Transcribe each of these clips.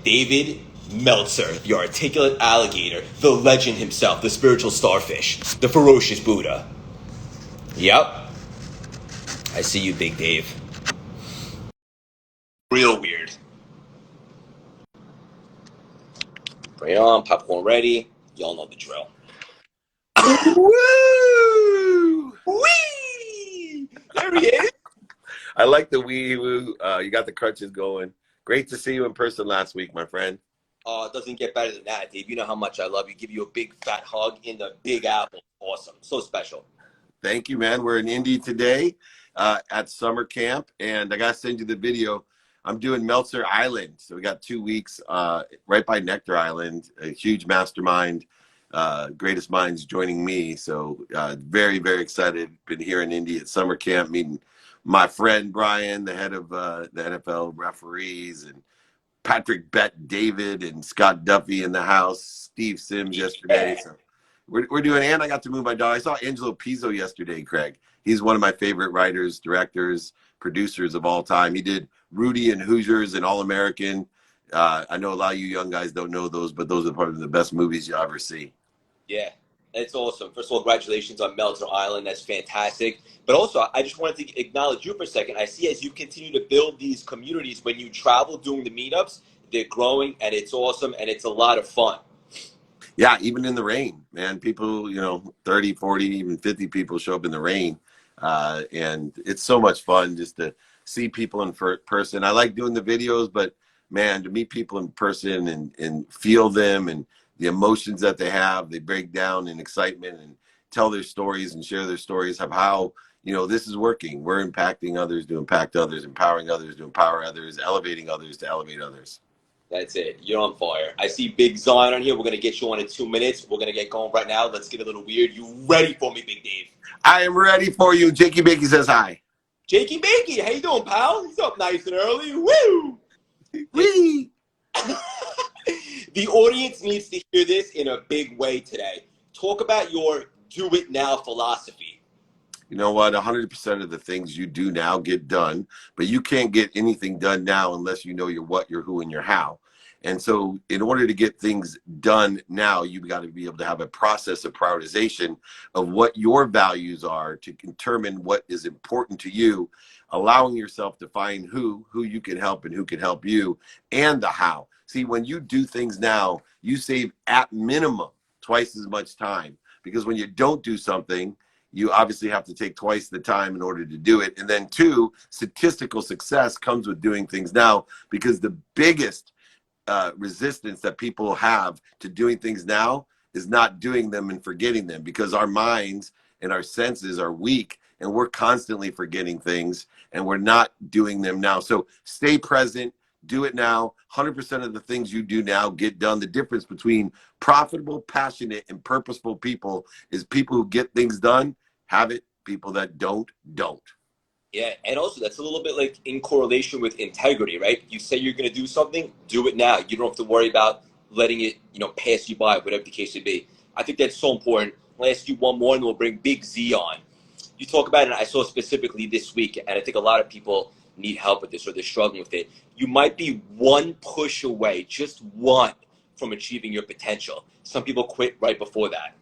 David Meltzer, the articulate alligator, the legend himself, the spiritual starfish, the ferocious Buddha. Yep. I see you, Big Dave. Real weird. Bring it on, popcorn ready. Y'all know the drill. Woo! Whee! There he is. I like the wee woo. You got the crutches going. Great to see you in person last week, my friend. It doesn't get better than that, Dave. You know how much I love you. Give you a big fat hug in the Big Apple. Awesome. So special. Thank you, man. We're in Indy today at summer camp, and I got to send you the video. I'm doing Meltzer Island. So we got 2 weeks right by Nectar Island, a huge mastermind, greatest minds joining me. So very, very excited. Been here in Indy at summer camp, meeting my friend Brian, the head of the NFL referees, and Patrick Bett David and Scott Duffy in the house, Steve Sims yesterday. So we're doing, and I got to move my dog. I saw Angelo Pizzo yesterday, Craig. He's one of my favorite writers, directors, producers of all time. He did Rudy and Hoosiers and All American. I know a lot of you young guys don't know those, but those are probably the best movies you'll ever see. Yeah, it's awesome. First of all, congratulations on Meltzer Island. That's fantastic. But also, I just wanted to acknowledge you for a second. I see as you continue to build these communities, when you travel doing the meetups, they're growing, and it's awesome, and it's a lot of fun. Yeah, even in the rain, man. People, 30, 40, even 50 people show up in the rain. And it's so much fun just to see people in person. I like doing the videos, but man, to meet people in person and feel them and the emotions that they have, they break down in excitement and tell their stories and share their stories of how, this is working. We're impacting others to impact others, empowering others to empower others, elevating others to elevate others. That's it. You're on fire. I see Big Zeon on here. We're going to get you on in 2 minutes. We're going to get going right now. Let's get a little weird. You ready for me, Big Dave? I am ready for you. Jakey Bakey says hi. Jakey Bakey, how you doing, pal? He's up nice and early. Woo! Wee! The audience needs to hear this in a big way today. Talk about your do it now philosophy. You know what? 100% of the things you do now get done, but you can't get anything done now unless you know your what, your who, and your how. And so in order to get things done now, you've got to be able to have a process of prioritization of what your values are to determine what is important to you, allowing yourself to find who you can help and who can help you, and the how. See, when you do things now, you save at minimum twice as much time, because when you don't do something, you obviously have to take twice the time in order to do it. And then 2, statistical success comes with doing things now, because the biggest resistance that people have to doing things now is not doing them and forgetting them, because our minds and our senses are weak and we're constantly forgetting things and we're not doing them now. So stay present, do it now. 100% of the things you do now get done. The difference between profitable, passionate, and purposeful people is people who get things done have it. People that don't. Yeah, and also that's a little bit like in correlation with integrity, right? You say you're going to do something, do it now. You don't have to worry about letting it, pass you by, whatever the case may be. I think that's so important. I'll ask you one more, and we'll bring Big Z on. You talk about it, and I saw specifically this week, and I think a lot of people need help with this or they're struggling with it. You might be one push away, just one, from achieving your potential. Some people quit right before that.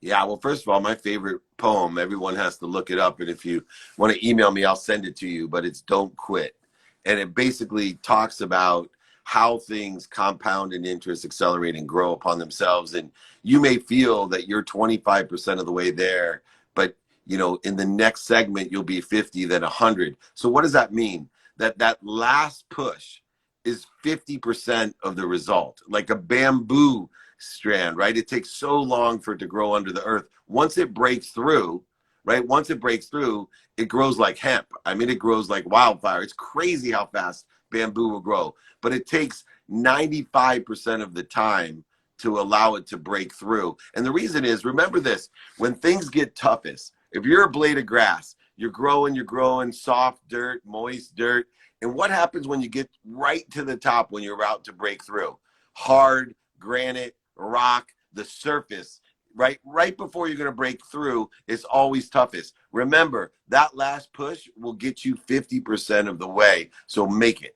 Yeah, well, first of all, my favorite poem, everyone has to look it up. And if you want to email me, I'll send it to you. But it's Don't Quit. And it basically talks about how things compound in interest, accelerate, and grow upon themselves. And you may feel that you're 25% of the way there. But, in the next segment, you'll be 50, then 100. So what does that mean? That last push is 50% of the result, like a bamboo strand, right? It takes so long for it to grow under the earth. Once it breaks through, right? Once it breaks through, it grows like hemp. I mean, it grows like wildfire. It's crazy how fast bamboo will grow, but it takes 95% of the time to allow it to break through. And the reason is, remember this, when things get toughest, if you're a blade of grass, you're growing soft dirt, moist dirt. And what happens when you get right to the top, when you're about to break through? Hard granite, rock, the surface, right before you're going to break through, it's always toughest. Remember, that last push will get you 50% of the way. So make it.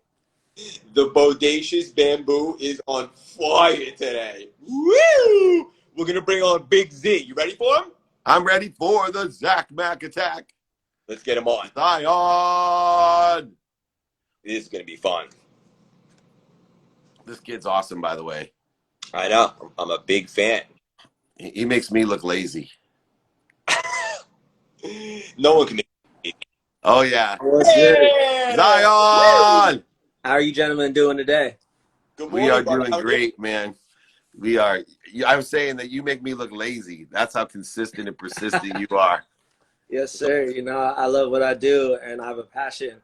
The bodacious bamboo is on fire today. Woo! We're gonna bring on Big Z. You ready for him? I'm ready for the Zach Mac attack. Let's get him on. Zion. This is gonna be fun. This kid's awesome, by the way. I know. I'm a big fan. He makes me look lazy. No one can make me. Oh, yeah. What's good? Zion! How are you gentlemen doing today? Good We morning, are brother. doing great, man. We are. I was saying that you make me look lazy. That's how consistent and persistent you are. Yes, sir. You know, I love what I do, and I have a passion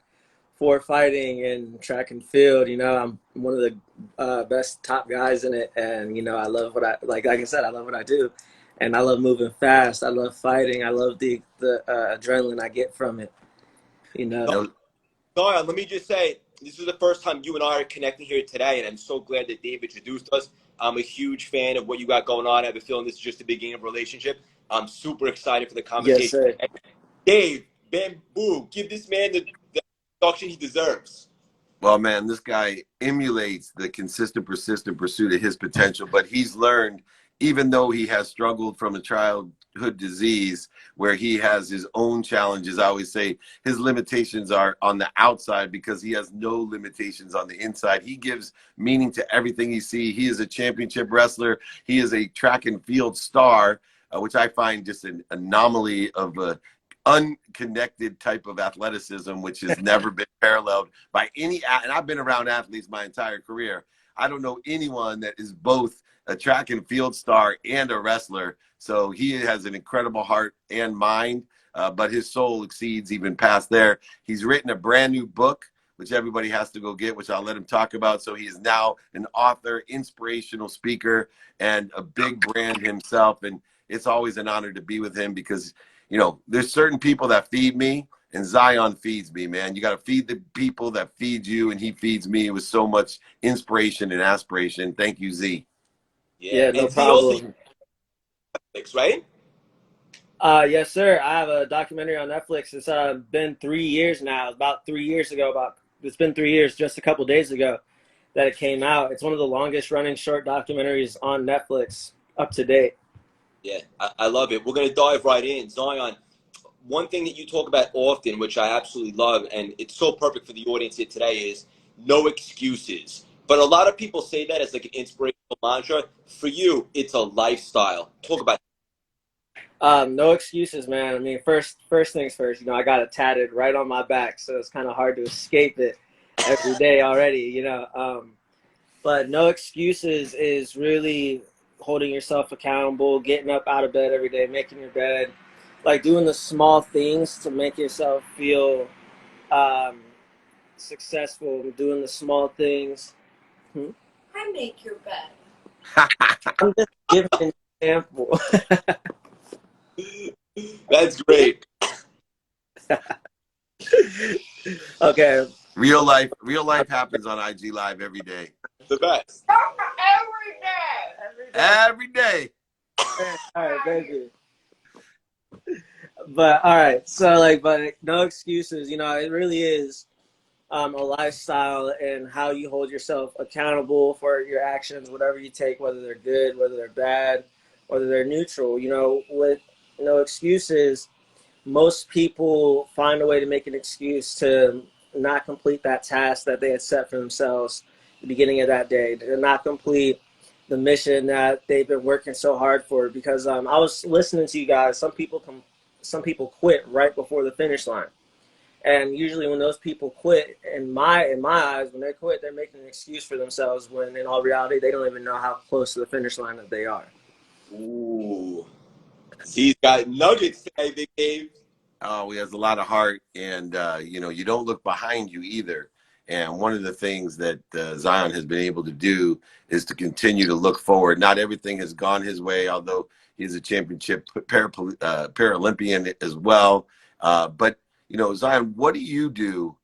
for fighting and track and field. You know, I'm one of the best top guys in it, and you know, I love what I like. Like I said, I love what I do, and I love moving fast. I love fighting. I love the adrenaline I get from it. You know. No, Zion, let me just say, this is the first time you and I are connecting here today, and I'm so glad that Dave introduced us. I'm a huge fan of what you got going on. I have a feeling this is just the beginning of a relationship. I'm super excited for the Yes, conversation. sir. Dave, bamboo, give this man the introduction he deserves. well, man, this guy emulates the consistent, persistent pursuit of his potential, but he's learned, even though he has struggled from a childhood disease where he has his own challenges, I always say his limitations are on the outside because he has no limitations on the inside. He gives meaning to everything you see. He is a championship wrestler. He is a track and field star, which I find just an anomaly of a unconnected type of athleticism, which has never been paralleled by any. And I've been around athletes my entire career. I don't know anyone that is both a track and field star and a wrestler. So he has an incredible heart and mind, but his soul exceeds even past there. He's written a brand new book, which everybody has to go get, which I'll let him talk about. So he is now an author, inspirational speaker, and a big brand himself. And it's always an honor to be with him because, you know, there's certain people that feed me, and Zion feeds me, man. You got to feed the people that feed you, and he feeds me with so much inspiration and aspiration. Thank you, Z. Yeah, Yeah, no and Z also problem. Netflix, right? Yes, sir. I have a documentary on Netflix. It's been 3 years now. About 3 years ago. It's been 3 years. Just a couple days ago that it came out. It's one of the longest running short documentaries on Netflix up to date. Yeah, I love it. We're gonna dive right in, Zion. One thing that you talk about often, which I absolutely love, and it's so perfect for the audience here today, is no excuses. But a lot of people say that as like an inspirational mantra. For you, it's a lifestyle. Talk about. No excuses, man. I mean, first things first. You know, I got it tatted right on my back, so it's kind of hard to escape it every day already. You know, but no excuses is really holding yourself accountable, getting up out of bed every day, making your bed, like doing the small things to make yourself feel um, successful, doing the small things. Hmm? I make your bed. I'm just giving an example. That's great. Okay. Real life happens on IG Live every day. The best. Every day. Every day. All right, thank you. But all right, so like, but no excuses. You know, it really is a lifestyle and how you hold yourself accountable for your actions, whatever you take, whether they're good, whether they're bad, whether they're neutral. You know, with no excuses, most people find a way to make an excuse to not complete that task that they had set for themselves at the beginning of that day, to not complete the mission that they've been working so hard for. Because I was listening to you guys. Some people quit right before the finish line, and usually when those people quit, in my eyes, when they quit, they're making an excuse for themselves. When in all reality, they don't even know how close to the finish line that they are. Ooh, he's got nuggets today, Big Dave. Oh, he has a lot of heart, and you know, you don't look behind you either. And one of the things that Zion has been able to do is to continue to look forward. Not everything has gone his way, although he's a championship Paralympian as well. But you know, Zion, what do you do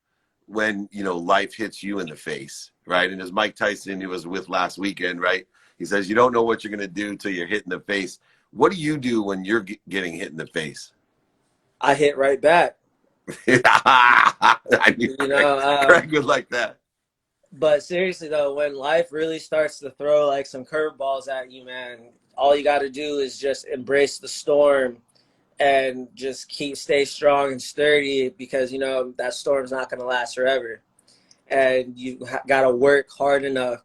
when you know life hits you in the face, right? And as Mike Tyson, he was with last weekend, right? He says you don't know what you're going to do until you're hit in the face. What do you do when you're getting hit in the face? I hit right back. I knew You know, Craig would like that. But seriously though, when life really starts to throw like some curveballs at you, man, all you got to do is just embrace the storm and just stay strong and sturdy, because you know that storm's not going to last forever, and you got to work hard enough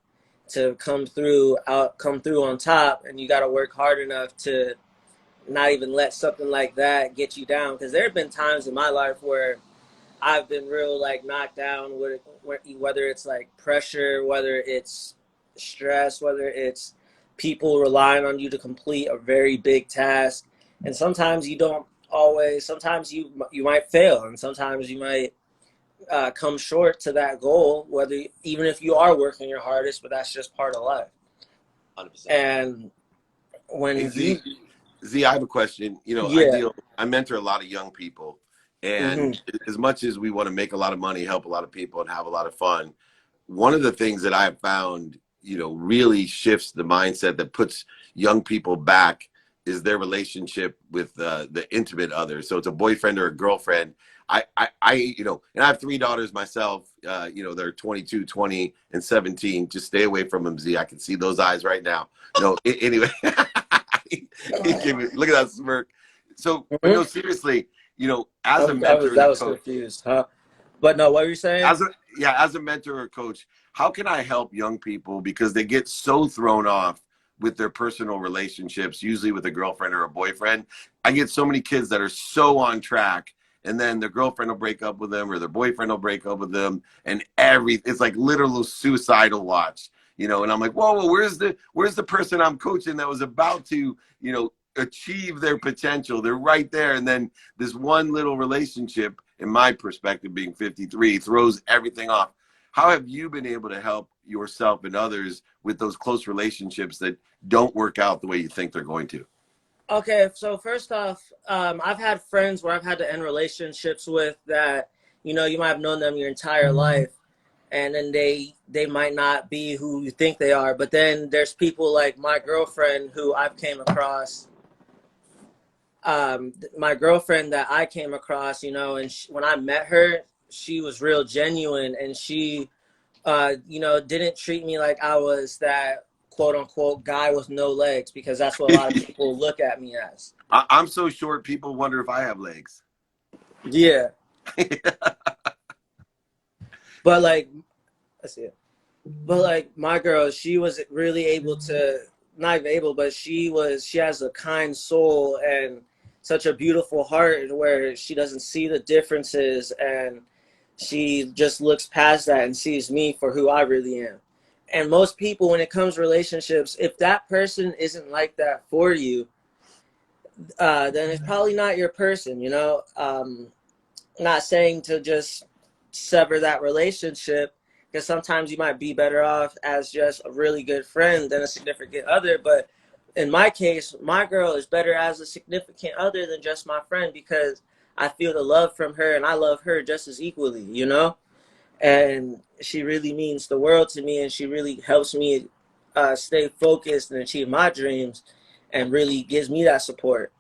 to come through on top, and you got to work hard enough to not even let something like that get you down, because there have been times in my life where I've been real like knocked down with whether it's like pressure, whether it's stress, whether it's people relying on you to complete a very big task. And sometimes you don't always, sometimes you might fail, and sometimes you might come short to that goal, whether even if you are working your hardest, but that's just part of life. 100%. And Hey, when Z, Z, I have a question. You know, yeah. I mentor a lot of young people, and Hmm. as much as we want to make a lot of money, help a lot of people, and have a lot of fun, one of the things that I have found, you know, really shifts the mindset that puts young people back is their relationship with the intimate other. So it's a boyfriend or a girlfriend. You know, and I have 3 daughters myself. You know, they're 22, 20, and 17. Just stay away from them, Z. I can see those eyes right now. No, anyway, look at that smirk. So, but no, Hmm. seriously, you know, as a mentor and That a was coach, confused, huh? But no, what were you saying? as a mentor or coach, how can I help young people because they get so thrown off with their personal relationships, usually with a girlfriend or a boyfriend? I get so many kids that are so on track, and then their girlfriend will break up with them or their boyfriend will break up with them, and it's like literal suicidal watch, you know. And I'm like, whoa, where's the person I'm coaching that was about to, you know, achieve their potential? They're right there, and then this one little relationship, in my perspective, being 53, throws everything off. How have you been able to help yourself and others with those close relationships that don't work out the way you think they're going to? Okay, so first off, I've had friends where I've had to end relationships with that, you know, you might have known them your entire life, and then they might not be who you think they are. But then there's people like my girlfriend who I've came across, my girlfriend that I came across, you know, and when I met her, she was real genuine, and she, you know, didn't treat me like I was that quote unquote guy with no legs, because that's what a lot of people look at me as. I'm so short, people wonder if I have legs. Yeah. But like, let's see. But like my girl, she was really able to, not even able, but she has a kind soul and such a beautiful heart where she doesn't see the differences, and she just looks past that and sees me for who I really am. And most people, when it comes to relationships, if that person isn't like that for you, then it's probably not your person, you know? Not saying to just sever that relationship, because sometimes you might be better off as just a really good friend than a significant other. But in my case, my girl is better as a significant other than just my friend, because I feel the love from her and I love her just as equally, you know? And she really means the world to me, and she really helps me stay focused and achieve my dreams, and really gives me that support.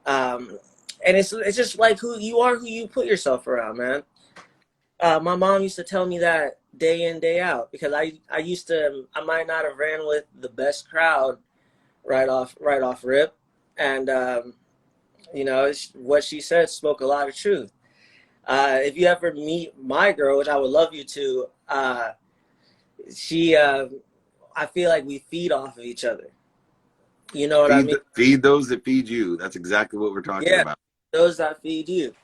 Um, and it's just like who you are, who you put yourself around, man. My mom used to tell me that day in, day out, because I used to, I might not have ran with the best crowd right off rip, and you know, what she said spoke a lot of truth. If you ever meet my girl, which I would love you to, she I feel like we feed off of each other. You know what I mean? Feed those that feed you. That's exactly what we're talking Yeah, about. those that feed you.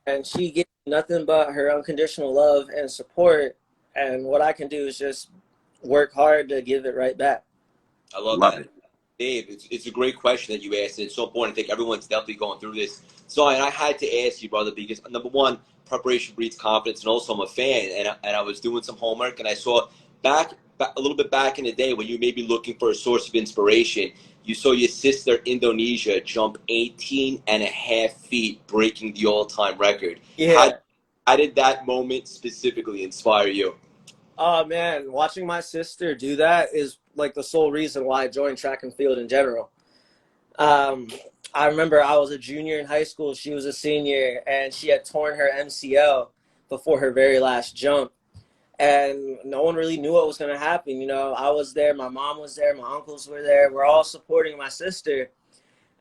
And she gives nothing but her unconditional love and support. And what I can do is just work hard to give it right back. I love Love that. it. Dave, it's a great question that you asked, and it's so important. I think everyone's definitely going through this. So, and I had to ask you, brother, because number one, preparation breeds confidence, and also I'm a fan, and I was doing some homework, and I saw back a little bit back in the day when you may be looking for a source of inspiration, you saw your sister Indonesia jump 18 and a half feet, breaking the all-time record. Yeah. How did that moment specifically inspire you? Oh man, watching my sister do that is like the sole reason why I joined track and field in general. Um, I remember I was a junior in high school, she was a senior, and she had torn her MCL before her very last jump. and no one really knew what was going to happen. You know, I was there, my mom was there, my uncles were there. We're all supporting my sister,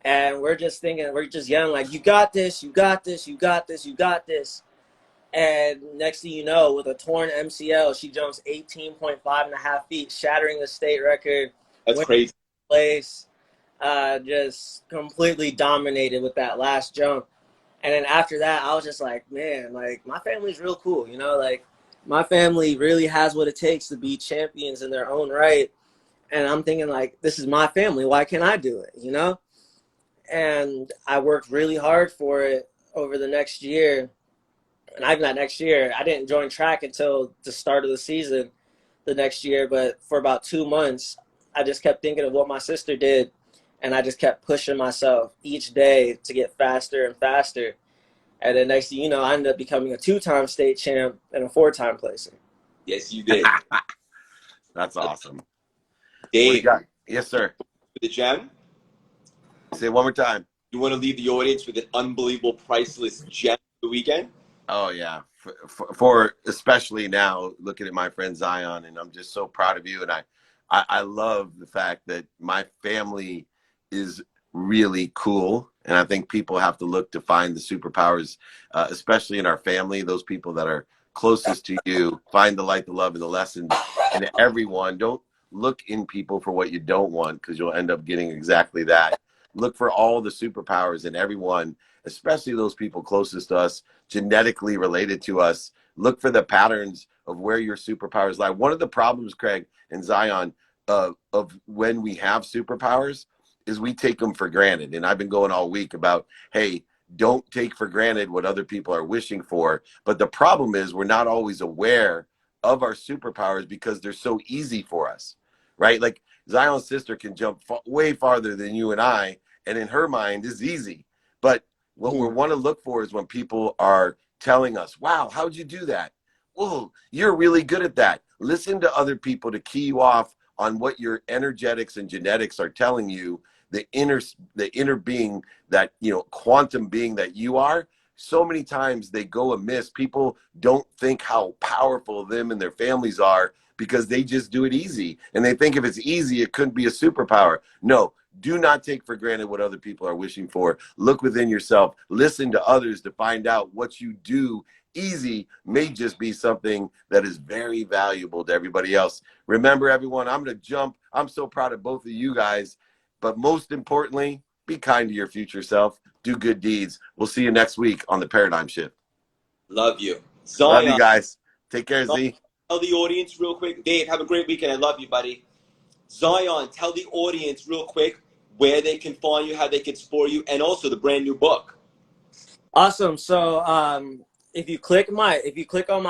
and we're just thinking, we're just yelling like, "You got this! You got this! You got this! You got this!" And next thing you know, with a torn MCL, she jumps 18.5 feet, shattering the state record. That's Went crazy. place, just completely dominated with that last jump. And then after that, I was just like, man, like my family's real cool, you know, like my family really has what it takes to be champions in their own right. And I'm thinking like, this is my family. Why can't I do it? You know? And I worked really hard for it over the next year. And even that next year, I didn't join track until the start of the season the next year. But for about 2 months, I just kept thinking of what my sister did. And I just kept pushing myself each day to get faster and faster. And then next thing you know, I ended up becoming a 2-time state champ and a 4-time placer. Yes, you did. That's awesome. What do you Dave, got? Yes, sir. the gem. Say it one more time. You want to leave the audience with an unbelievable, priceless gem for the weekend? Oh yeah, for especially now looking at my friend Zion, and I'm just so proud of you. And I love the fact that my family is really cool, and I think people have to look to find the superpowers, especially in our family. Those people that are closest to you, find the light, the love, and the lessons in everyone. Don't look in people for what you don't want, because you'll end up getting exactly that. Look for all the superpowers in everyone, especially those people closest to us, genetically related to us. Look for the patterns of where your superpowers lie. One of the problems, Craig and Zion, of when we have superpowers is we take them for granted. And I've been going all week about, hey, don't take for granted what other people are wishing for. But the problem is we're not always aware of our superpowers because they're so easy for us, right? Like Zion's sister can jump way farther than you and I, and in her mind is easy. But what we want to look for is when people are telling us, wow, how'd you do that? Whoa, you're really good at that. Listen to other people to key you off on what your energetics and genetics are telling you, the inner being, that, you know, quantum being that you are. So many times they go amiss. People don't think how powerful them and their families are because they just do it easy. And they think if it's easy, it couldn't be a superpower. No, do not take for granted what other people are wishing for. Look within yourself. Listen to others to find out what you do easy may just be something that is very valuable to everybody else. Remember, everyone, I'm going to jump. I'm so proud of both of you guys. But most importantly, be kind to your future self. Do good deeds. We'll see you next week on The Paradigm Shift. Love you. Love Zion, you guys. Take care, Z. tell the audience real quick. Dave, have a great weekend. I love you, buddy. Zion, tell the audience real quick where they can find you, how they can support you, and also the brand new book. Awesome. So if you click on my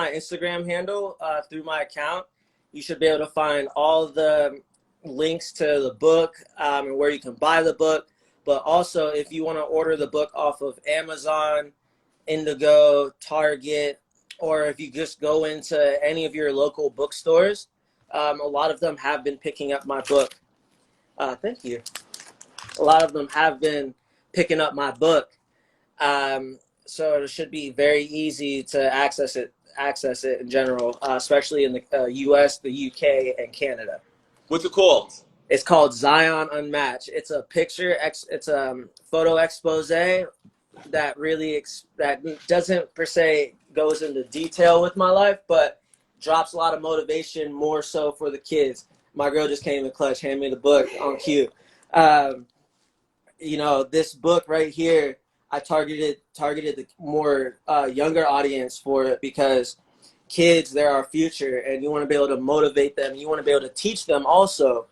Instagram handle through my account, you should be able to find all the links to the book and where you can buy the book. But also, if you want to order the book off of Amazon, Indigo, Target, or if you just go into any of your local bookstores, a lot of them have been picking up my book. Thank you. A lot of them have been picking up my book. So it should be very easy to access it in general, especially in the US, the UK, and Canada. What's it called? It's called Zion Unmatched. It's a it's a photo expose that really that doesn't per se goes into detail with my life, but drops a lot of motivation, more so for the kids. My girl just came in clutch, handed me the book on cue. You know, this book right here, I targeted the more younger audience for it, because kids, they're our future, and you want to be able to motivate them. You want to be able to teach them also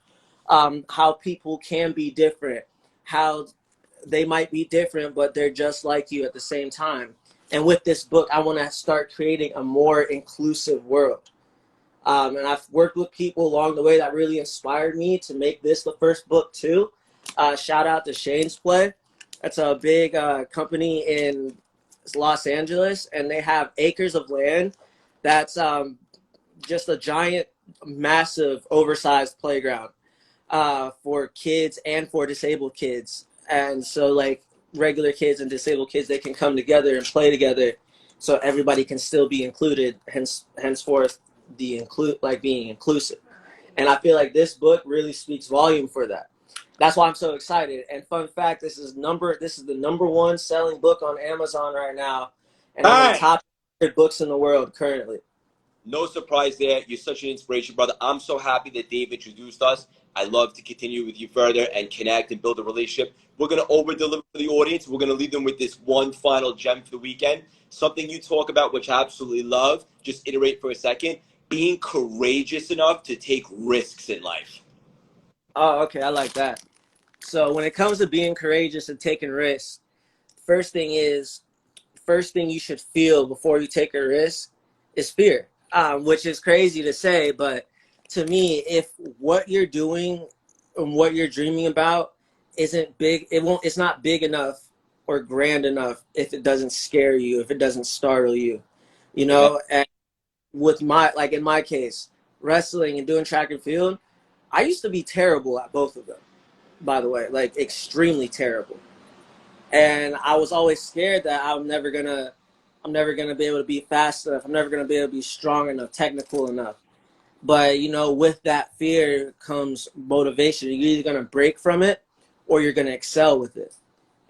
how people can be different, how they might be different, but they're just like you at the same time. And with this book, I want to start creating a more inclusive world. And I've worked with people along the way that really inspired me to make this the first book too. Shout out to Shane's Play. That's a big company in Los Angeles, and they have acres of land that's just a giant, massive, oversized playground for kids and for disabled kids. And so, like, regular kids and disabled kids, they can come together and play together, so everybody can still be included. Henceforth, being inclusive. And I feel like this book really speaks volume for that. That's why I'm so excited. And fun fact, this is the #1 selling book on Amazon right now, and I'm in the Bang! top 100 books in the world currently. No surprise there. You're such an inspiration, brother. I'm so happy that Dave introduced us. I'd love to continue with you further and connect and build a relationship. We're going to over deliver for the audience. We're going to leave them with this one final gem for the weekend. Something you talk about, which I absolutely love. Just iterate for a second. Being courageous enough to take risks in life. Oh, okay. I like that. So when it comes to being courageous and taking risks, first thing you should feel before you take a risk is fear, which is crazy to say, but to me, if what you're doing and what you're dreaming about isn't big, it's not big enough or grand enough if it doesn't scare you, if it doesn't startle you, you Amen. know. And with in my case, wrestling and doing track and field, I used to be terrible at both of them, by the way, like extremely terrible. And I was always scared that I'm never gonna be able to be fast enough. I'm never gonna be able to be strong enough, technical enough. But with that fear comes motivation. You're either gonna break from it or you're gonna excel with it.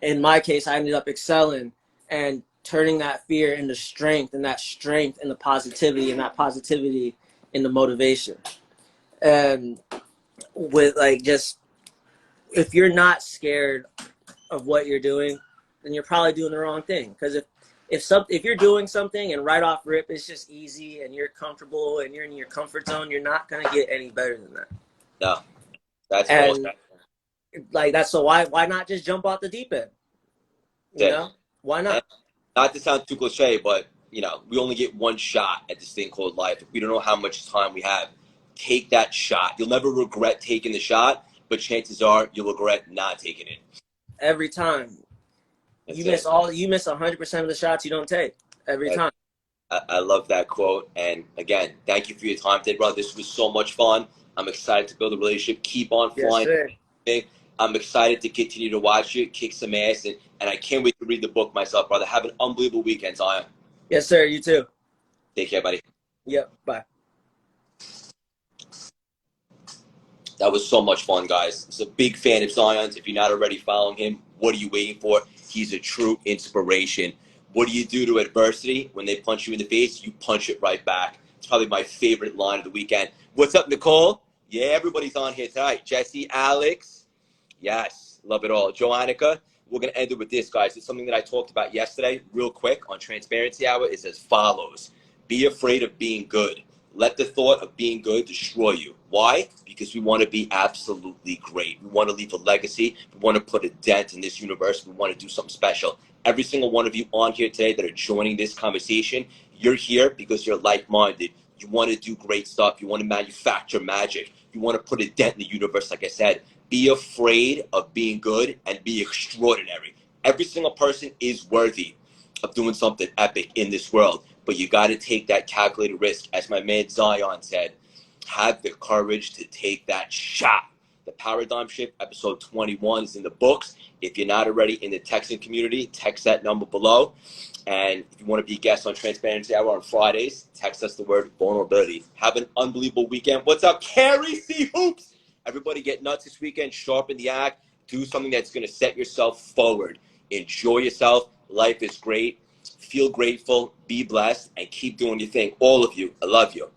In my case, I ended up excelling and turning that fear into strength, and that strength into positivity, and that positivity into motivation. And with just if you're not scared of what you're doing, then you're probably doing the wrong thing. Because if you're doing something and right off rip it's just easy and you're comfortable and you're in your comfort zone, you're not gonna get any better than that. No, that's And awesome. that's so why not just jump off the deep end? Why And not? not to sound too cliche, but we only get one shot at this thing called life. We don't know how much time we have. Take that shot. You'll never regret taking the shot, but chances are you'll regret not taking it. Every time That's you it. miss 100% of the shots you don't take every time. I love that quote. And again, thank you for your time today, brother. This was so much fun. I'm excited to build a relationship. Keep on Yes, flying. sir. I'm excited to continue to watch you kick some ass, and I can't wait to read the book myself, brother. Have an unbelievable weekend, Zion. Yes, sir. You too. Take care, buddy. Yep. Bye. That was so much fun, guys. He's a big fan of Zion's. If you're not already following him, what are you waiting for? He's a true inspiration. What do you do to adversity? When they punch you in the face, you punch it right back. It's probably my favorite line of the weekend. What's up, Nicole? Yeah, everybody's on here tonight. Jesse, Alex. Yes, love it all. Joannica, we're going to end it with this, guys. It's something that I talked about yesterday real quick on Transparency Hour. It's as follows. Be afraid of being good. Let the thought of being good destroy you. Why? Because we want to be absolutely great. We want to leave a legacy. We want to put a dent in this universe. We want to do something special. Every single one of you on here today that are joining this conversation, you're here because you're like-minded. You want to do great stuff. You want to manufacture magic. You want to put a dent in the universe, like I said. Be afraid of being good and be extraordinary. Every single person is worthy of doing something epic in this world, but you got to take that calculated risk. As my man Zion said, have the courage to take that shot. The Paradigm Shift, episode 21, is in the books. If you're not already in the texting community, text that number below. And if you want to be a guest on Transparency Hour on Fridays, text us the word vulnerability. Have an unbelievable weekend. What's up, Carrie C. Hoops? Everybody get nuts this weekend. Sharpen the act. Do something that's going to set yourself forward. Enjoy yourself. Life is great. Feel grateful. Be blessed. And keep doing your thing. All of you. I love you.